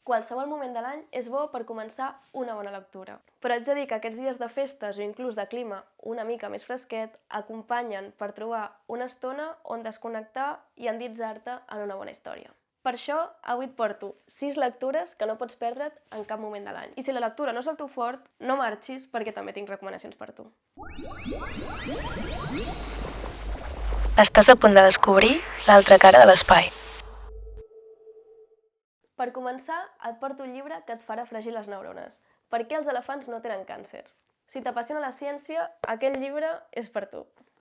Qualsevol moment de l'any és bo per començar una bona lectura. Però haig de dir que aquests dies de festes o inclús de clima una mica més fresquet acompanyen per trobar una estona on desconnectar i endinsar-te en una bona història. Per això, avui et porto 6 lectures que no pots perdre't en cap moment de l'any. I si la lectura no és el teu fort, no marxis perquè també tinc recomanacions per tu. Estàs a punt de descobrir l'altra cara de l'espai. Per començar, et porto un llibre que et farà fregir les neurones. Per què els elefants no tenen càncer? Si t'apassiona la ciència, aquest llibre és per tu.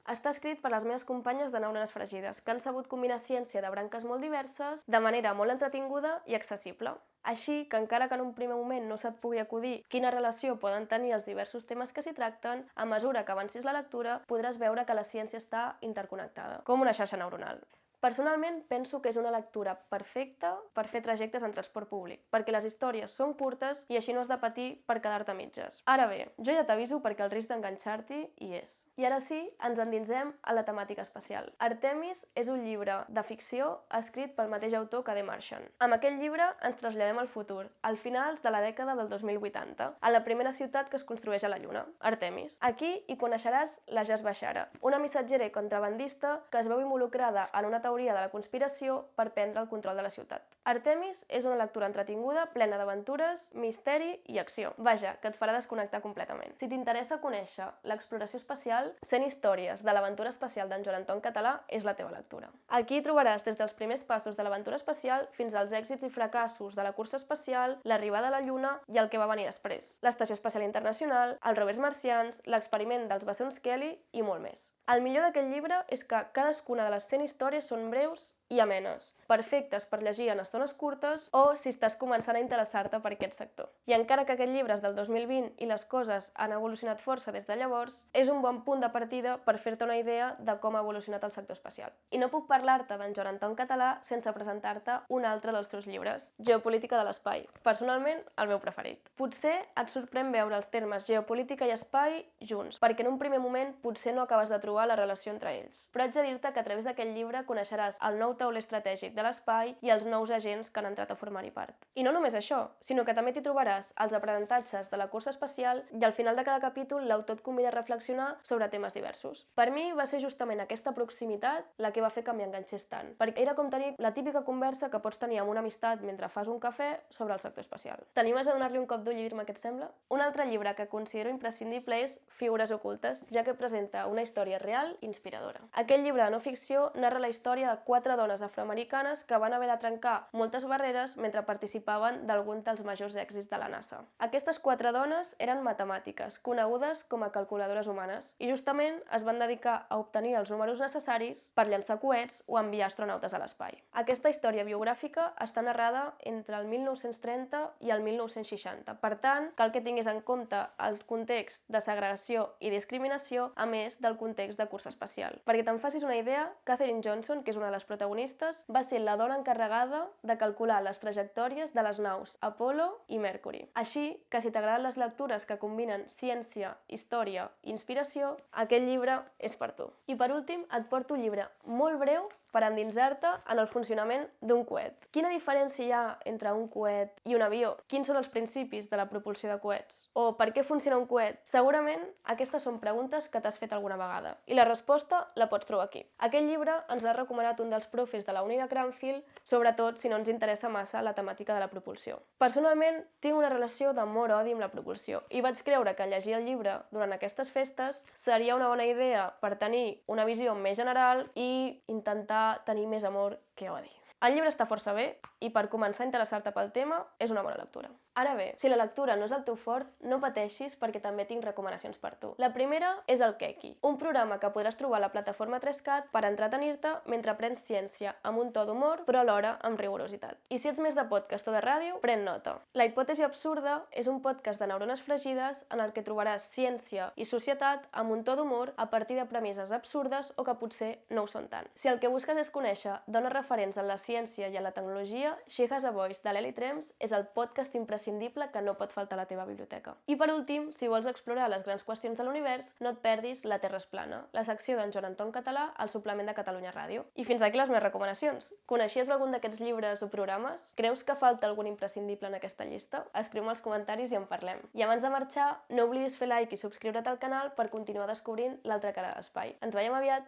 Està escrit per les meves companyes de Neurones Fregides, que han sabut combinar ciència de branques molt diverses de manera molt entretinguda i accessible. Així que encara que en un primer moment no se't pugui acudir quina relació poden tenir els diversos temes que s'hi tracten, a mesura que avancis la lectura podràs veure que la ciència està interconnectada, com una xarxa neuronal. Personalment, penso que és una lectura perfecta per fer trajectes en transport públic, perquè les històries són curtes i així no has de patir per quedar-te a mitges. Ara bé, jo ja t'aviso perquè el risc d'enganxar-t'hi hi és. I ara sí, ens endinsem a la temàtica espacial. Artemis és un llibre de ficció escrit pel mateix autor que The Martian. Amb aquest llibre ens traslladem al futur, al finals de la dècada del 2080, a la primera ciutat que es construeix a la Lluna, Artemis. Aquí hi coneixeràs la Jazz Bashara, una missatgera i contrabandista que es veu involucrada en una teoria de la conspiració per prendre el control de la ciutat. Artemis és una lectura entretinguda, plena d'aventures, misteri i acció. Vaja, que et farà desconnectar completament. Si t'interessa conèixer l'exploració espacial, 100 històries de l'aventura espacial d'en Joan Anton Català és la teva lectura. Aquí trobaràs des dels primers passos de l'aventura espacial fins als èxits i fracassos de la cursa espacial, l'arribada a la Lluna i el que va venir després. L'Estació Espacial Internacional, els rovers marcians, l'experiment dels bessons Kelly i molt més. El millor d'aquest llibre és que cadascuna de les 100 històries són breus i amenes, perfectes per llegir en estones curtes o si estàs començant a interessar-te per aquest sector. I encara que aquest llibre és del 2020 i les coses han evolucionat força des de llavors, és un bon punt de partida per fer-te una idea de com ha evolucionat el sector espacial. I no puc parlar-te d'en Joan Anton Català sense presentar-te un altre dels seus llibres, Geopolítica de l'espai, personalment el meu preferit. Potser et sorprèn veure els termes geopolítica i espai junts, perquè en un primer moment potser no acabes de trobar la relació entre ells. Però haig de dir-te que a través d'aquest llibre coneixeràs el nou tauler estratègic de l'espai i els nous agents que han entrat a formar-hi part. I no només això, sinó que també t'hi trobaràs els aprenentatges de la cursa espacial i al final de cada capítol l'autor et convida a reflexionar sobre temes diversos. Per mi va ser justament aquesta proximitat la que va fer que m'hi enganxés tant, perquè era com tenir la típica conversa que pots tenir amb una amistat mentre fas un cafè sobre el sector espacial. T'animes a donar-li un cop d'ull i dir-me què et sembla? Un altre llibre que considero imprescindible és Figures ocultes, ja que presenta una història real i inspiradora. Aquest llibre de no ficció narra la història de 4 dones afroamericanes que van haver de trencar moltes barreres mentre participaven d'algun dels majors èxits de la NASA. Aquestes 4 dones eren matemàtiques, conegudes com a calculadores humanes, i justament es van dedicar a obtenir els números necessaris per llançar coets o enviar astronautes a l'espai. Aquesta història biogràfica està narrada entre el 1930 i el 1960. Per tant, cal que tinguis en compte el context de segregació i discriminació, a més del context de cursa espacial. Perquè te'n facis una idea, Katherine Johnson, que és una de les protagonistes, va ser la dona encarregada de calcular les trajectòries de les naus Apollo i Mercury. Així que si t'agraden les lectures que combinen ciència, història i inspiració, aquest llibre és per tu. I per últim, et porto un llibre molt breu per endinsar-te en el funcionament d'un coet. Quina diferència hi ha entre un coet i un avió? Quins són els principis de la propulsió de coets? O per què funciona un coet? Segurament aquestes són preguntes que t'has fet alguna vegada i la resposta la pots trobar aquí. Aquest llibre ens l'ha recomanat un dels profes de la uni de Cranfield, sobretot si no ens interessa massa la temàtica de la propulsió. Personalment, tinc una relació d'amor-odi amb la propulsió i vaig creure que llegir el llibre durant aquestes festes seria una bona idea per tenir una visió més general i intentar tenir més amor que odi. El llibre està força bé i per començar a interessar-te pel tema és una bona lectura. Ara bé, si la lectura no és el teu fort, no pateixis perquè també tinc recomanacions per tu. La primera és el Keki, un programa que podràs trobar a la plataforma 3CAT per entretenir-te mentre aprens ciència amb un to d'humor, però alhora amb rigorositat. I si ets més de podcast o de ràdio, pren nota. La hipòtesi absurda és un podcast de neurones fregides en el que trobaràs ciència i societat amb un to d'humor a partir de premisses absurdes o que potser no ho són tant. Si el que busques és conèixer dones referents en la ciència ciència i a la tecnologia, She Has a Voice de l'Eli Trems és el podcast imprescindible que no pot faltar a la teva biblioteca. I per últim, si vols explorar les grans qüestions de l'univers, no et perdis La Terra és plana, la secció d'en Joan Anton Català al suplement de Catalunya Ràdio. I fins aquí les meves recomanacions. Coneixies algun d'aquests llibres o programes? Creus que falta algun imprescindible en aquesta llista? Escriu-me als comentaris i en parlem. I abans de marxar, no oblidis fer like i subscriure't al canal per continuar descobrint l'altra cara de l'espai. Ens veiem aviat!